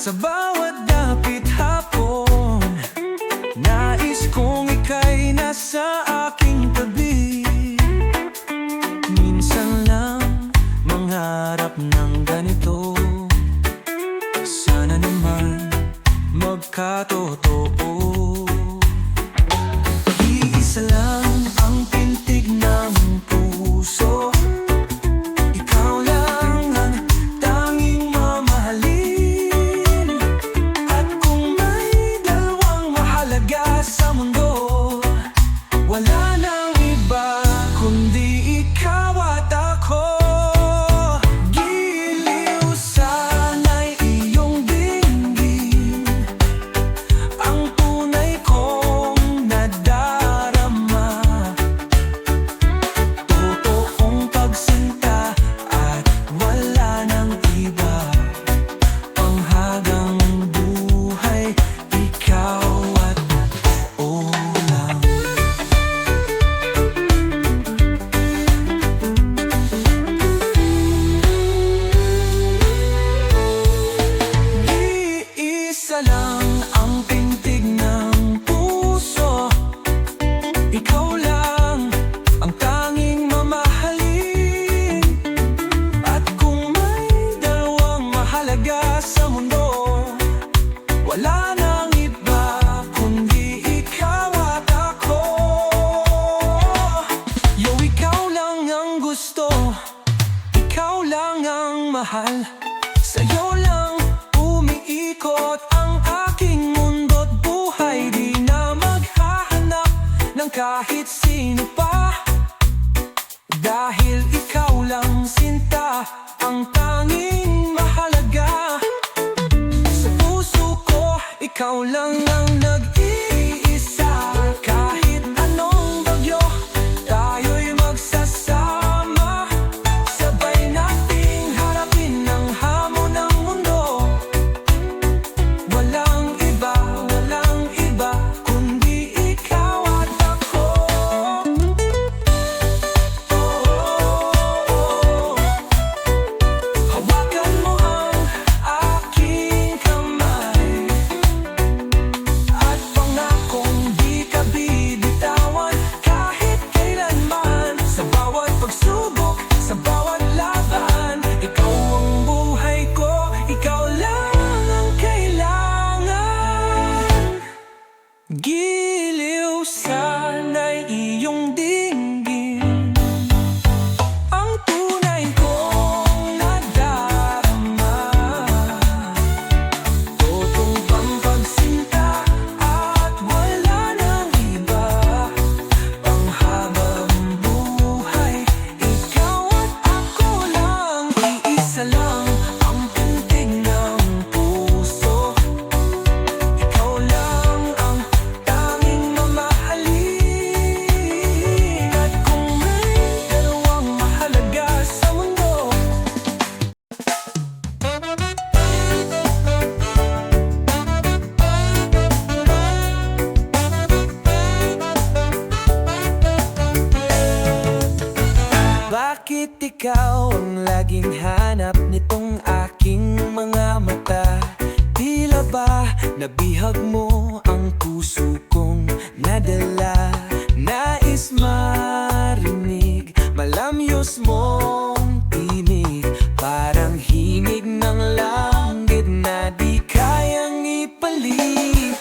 Sa bawat dapit hapon, nais kong ika'y nasa aking tabi. Minsan lang mangarap ng ganito, sana naman magkatotoo. Iisa lang ang pintig ng puso, ikaw lang ang tanging mamahalin. At kung may dalawang mahalaga sa mundo, wala nang iba kundi ikaw at ako. Giliw sana'y iyong dinggin, ang tunay kong nadarama. Totoong pagsinta at wala nang iba, panghagang buhay, ikaw at ako lang. Iisa lang ang pintig ng puso, ikaw lang ang tanging mamahalin. At kung may dalawang mahalaga sa mundo, wala nang iba kundi ikaw at ako. Yo, ikaw lang ang gusto, ikaw lang ang mahal. Sa'yo lang umiikot ang aking mundo't buhay. Di na maghahanap ng kahit sino pa, dahil ikaw lang sinta ang tanging mahalaga. Sa puso ko, ikaw lang ang nag-iisa. Kahit anong bagyo, tayo'y magsasama. Sabay nating harapin ang hamon ng mundo. Walang iba kundi ikaw at ako. Hawakan mo ang aking kamay at pangakong di ka bibitawan kahit kailanman. Sa bawat pagsubok, sa bawat laban, ikaw ang buhay ko, ikaw lang ang kailangan. Giliw sana'y iyong dinggin, ang tunay kong nadarama. Totong pagsinta at wala nang iba, panghabang buhay, ikaw at ako lang. Iisa lang ang pintig ng puso, ikaw lang ang tanging mamahalin. At kung may dalawang mahalaga sa mundo, bakit ikaw ang laging hanap nitong aking mga mata? Tila ba nabihag mo ang puso kong nadala? Nais marinig malamyos mong tinig, parang himig ng langit na di kayang ipalit.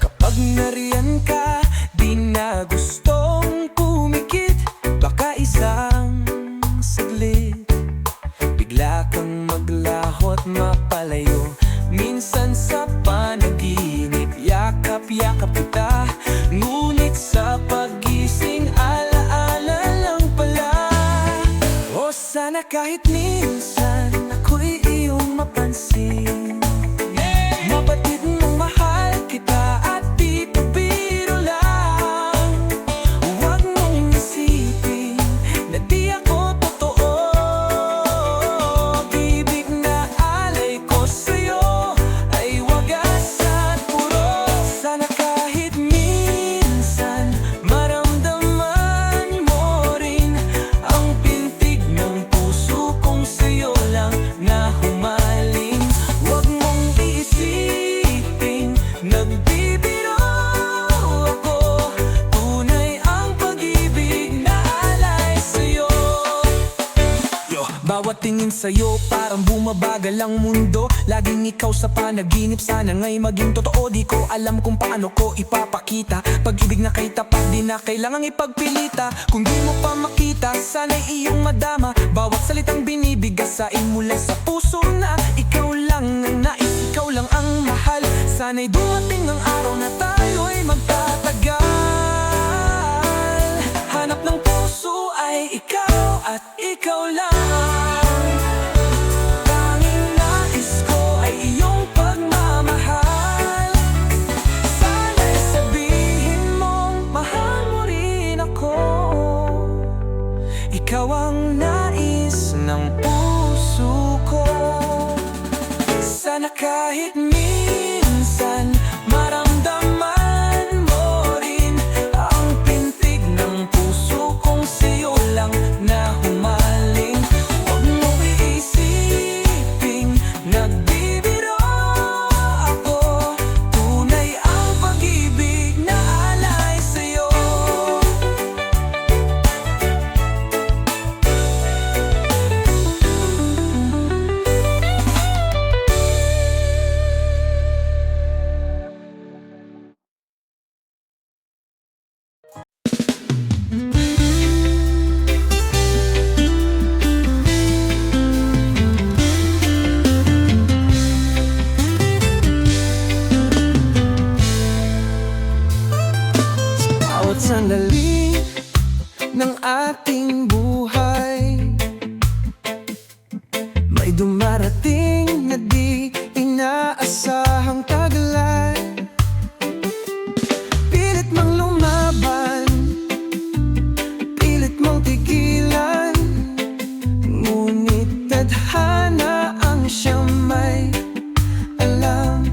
Kapag nariyan ka, di na gustong pumikit. Baka isang saglit, bigla kang maglaho at mapalayo. Minsan sa panaginip, yakap-yakap kita, ngunit sa pagising, alaala lang pala. O sana kahit minsan ako'y iyong mapansin, mabatid mong mahal kita at di pa biro lang. Huwag mong isipin na di ako totoo. Ibig na alay ko sa'yo ay wagas at puro. Sana kahit minsan maramdaman mo rin ang pintig ng puso kong sa'yo. tumingin sa'yo parang bumabagal ang mundo. Laging ikaw sa panaginip, sana nga'y maging totoo. Di ko alam kung paano ko ipapakita pag-ibig na kay tapat, di na kailangang ipagpilita. Kung di mo pa makita, sana'y iyong madama. Bawat salitang binibigasain mula sa puso na ikaw lang ang nais, ikaw lang ang mahal. Sana'y dumating ang araw na tayo'y magtatagal. Hanap ng puso ay ikaw at ikaw lang. Tanging nais ko ay iyong pagmamahal. Sana'y sabihin mong mahal mo rin ako. Ikaw ang nais ng puso ko. Sana kahit minsan maramdaman mo rin ang pintig ng puso kong sa'yo lang na humaling. Huwag mo iisiping nagbibiro ako. Tunay ang pag-ibig na alay sa'yo. Bawat sandali ng ating buhay may dumarating na di inaasahang taglay. Pilit mang lumaban, pilit mong tigilan, ngunit tadhana ang siyang may alam.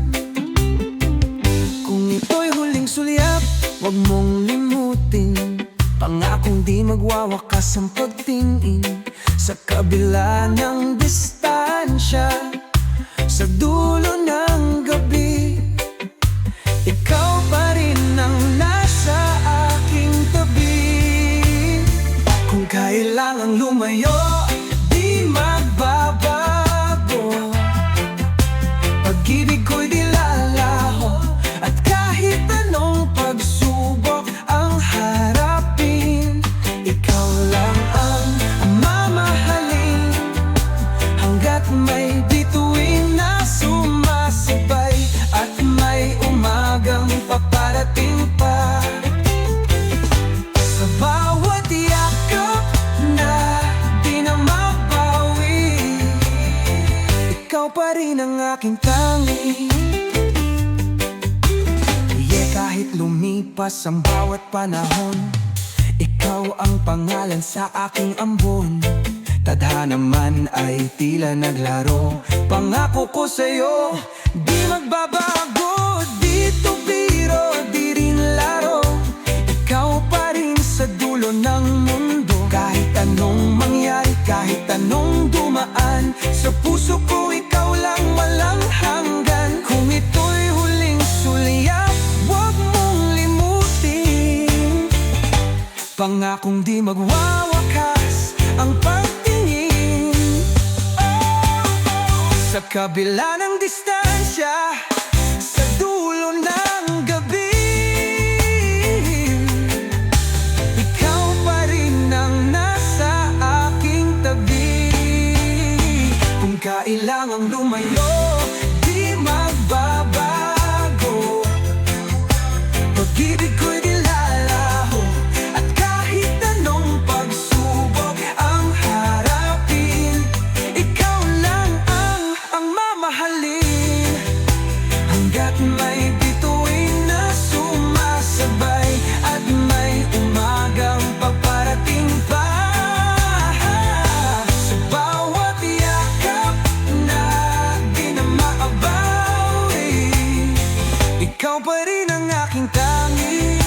Kung ito'y huling sulyap, huwag mong limutin, pangakong di magwawakas ang pagtingin. Sa kabila ng distansya, sa dulo ng gabi, ikaw pa rin ang nasa aking tabi. Kung kailangang lumayo, di magbabago. Pag-ibig ko'y di lalaho, at kahit anong pagsubok ang harapin, ikaw lang ang mamahalin. Hanggat may bituin na sumasabay, at may umagang paparating pa. Sa bawat yakap na di na mabawi, ikaw pa rin ang aking tangi. Kahit lumipas ang bawat panahon, ikaw ang pangalan sa aking ambon. Tadhana man ay tila naglaro, pangako ko sa'yo di magbabago. Dito biro, di rin laro, ikaw pa rin sa dulo ng mundo. Kahit anong mangyari, kahit anong dumaan, sa puso ko ikaw lang walang hanggan. Kung ito'y huling sulyap, huwag mong limutin, pangakong di magwawakas ang pagtingin. Sa kabila ng distansya, sa dulo ng gabi, ikaw pa rin ang nasa aking tabi. Kung kailangang lumayo, di magbabago. Pag-ibig ko'y di lalaho, at kahit anong pagsubok ang harapin, ikaw lang ang mamahalin. Hanggat may bituin na sumasabay, at may umagang paparating pa. Sa bawat yakap na di na maabawi, ikaw pa rin ang aking tangi.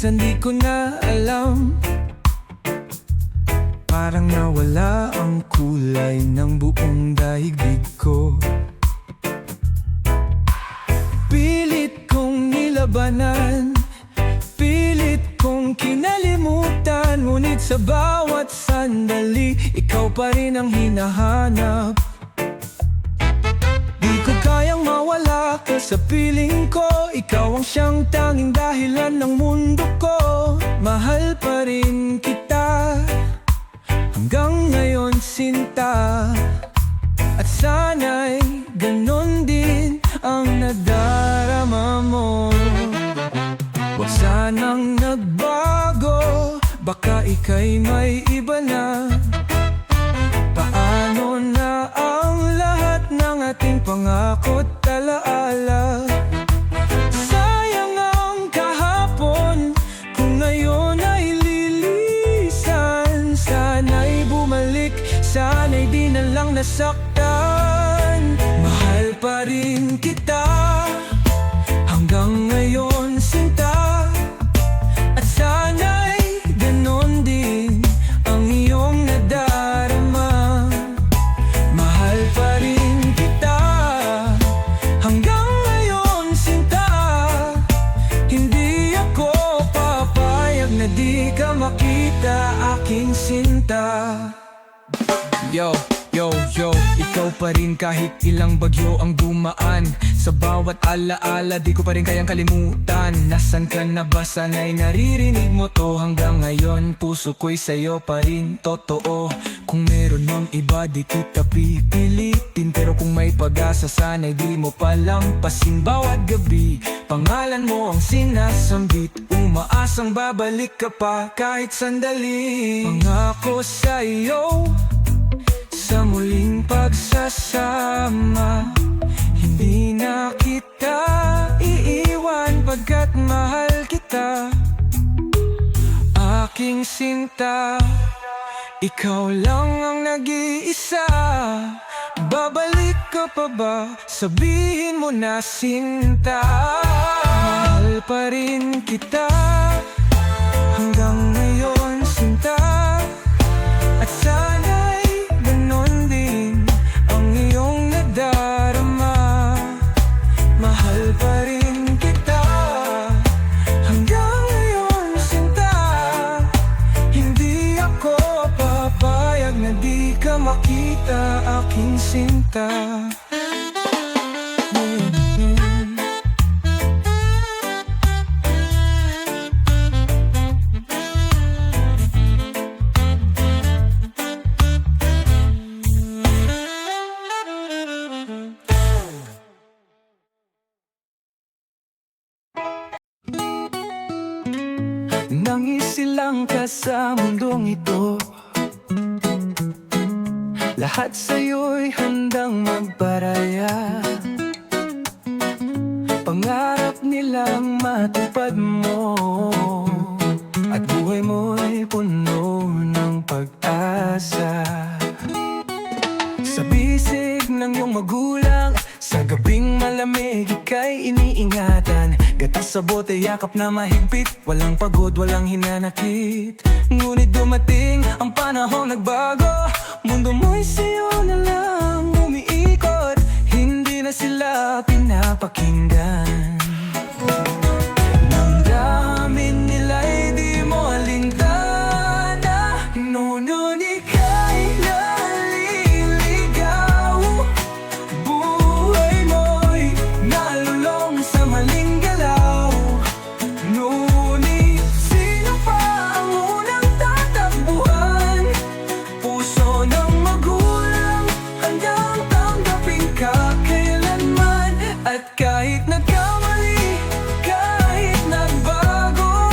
minsan di ko na alam. Parang nawala ang kulay ng buong daigdig ko. Pilit kong nilabanan, pilit kong kinalimutan, ngunit sa bawat sandali, ikaw pa rin ang hinahanap. Di ko kayang mawala ka sa piling ko, ikaw ang siyang tanging dahilan ng mundo ko. Mahal pa rin kita hanggang ngayon, sinta. At sana'y ganon din ang nadarama mo. Huwag sanang nagbago, baka ika'y may iba na. Paano na ang lahat ng ating pangako't alaala? Sayang ang kahapon, kung ngayon ay lilisan. Sana'y bumalik, sana'y di na lang nasaktan. Mahal pa rin kita hanggang ngayon, sinta. At sana'y ganon din ang iyong nadarama. Mahal pa rin kita hanggang ngayon, sinta. Hindi ako papayag na di ka makita, aking sinta. Yo, yo, yo, ikaw pa rin kahit ilang bagyo ang dumaan. Sa bawat alaala, di ko pa rin kayang kalimutan. Nasaan ka na ba? Sana'y naririnig mo to hanggang ngayon. Puso ko'y sa'yo pa rin, totoo. Kung meron mang iba, di kita pipilitin. Pero kung may pag-asa, sana'y di mo palampasin. Bawat gabi, pangalan mo ang sinasambit. Umaasang babalik ka pa kahit sandali. Pangako sa'yo, sa muling pagsasama, hindi na kita iiwan pagkat mahal kita. Aking sinta, ikaw lang ang nag-iisa. Babalik ka pa ba? Sabihin mo na, sinta. Mahal pa rin kita hanggang ngayon, sinta. At sana'y ganon din ang iyong nadarama. Mahal pa rin kita hanggang ngayon, sinta. Hindi ako papayag na di ka makita, aking sinta. Nangisilang ka sa mundong ito, lahat sa'yo'y handang magparaya. Pangarap nilang matupad mo, at buhay mo'y puno ng pag-asa. Sa bisig ng iyong magulang, sa gabing malamig, ika'y iniingatan. Gatas sa bote, yakap na mahigpit, walang pagod, walang hinanakit. Ngunit dumating ang panahon, nagbago. Mundo mo'y sa'yo na lang umiikot, hindi na sila pinapakinggan. Damdamin nila'y di mo alintana, ngunit ika'y naliligaw. Buhay mo'y nalulong sa maling galaw. Ngunit sino pa ang unang tatakbuhan? Puso ng magulang handang tanggapin ka kailanman. At kahit nagkamali, kahit nagbago,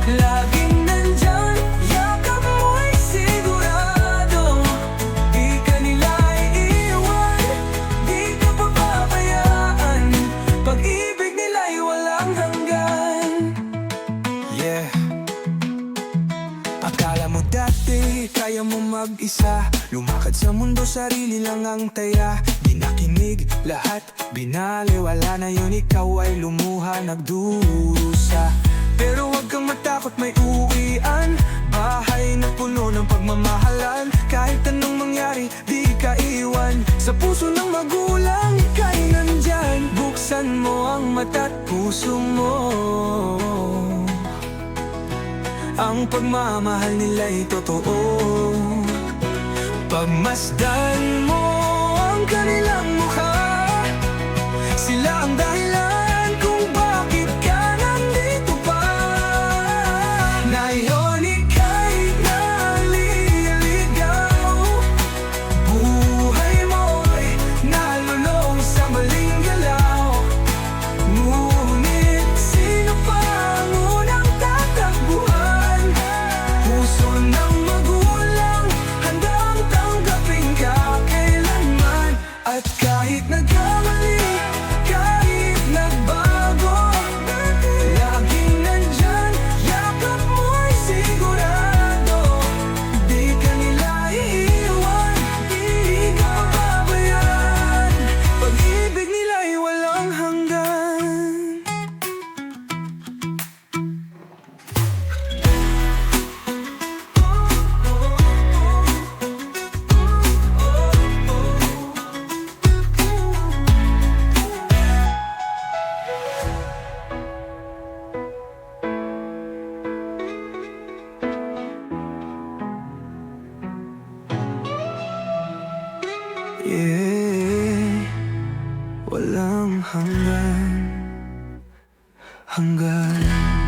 laging nandyan, yakap mo'y sigurado. Di ka nila iiwan, di ka papabayaan. Pag-ibig nila'y walang hanggan. Yeah. Akala mo dati, kaya mo mag-isa, lumakad sa mundo, sarili lang ang taya. Di nakinig lahat, binaliwala na yun, ikaw ay lumuha, nagdurusa. Pero huwag kang matakot, may uwian. Bahay na puno ng pagmamahalan. Kahit anong mangyari, di ka iwan. Sa puso ng magulang, ika'y nandyan. Buksan mo ang mata't puso mo. Ang pagmamahal nila'y totoo. Pagmasdan mo ang kanilang mukha, sila ang dahilan kung bakit ka nandito pa. Ngayon ika'y naliligaw, buhay mo'y nalulong sa maling galaw. Ngunit sino pa ang unang tatakbuhan? Puso ng magulang, handang tanggapin ka kailanman. At kahit nagkamali, kahit nagbago, laging nandyan, yakap mo'y sigurado. Di ka nila iiwan, di ka pababayaan. Pag-ibig nila'y walang hanggan. Yeah, walang hanggan, hanggan.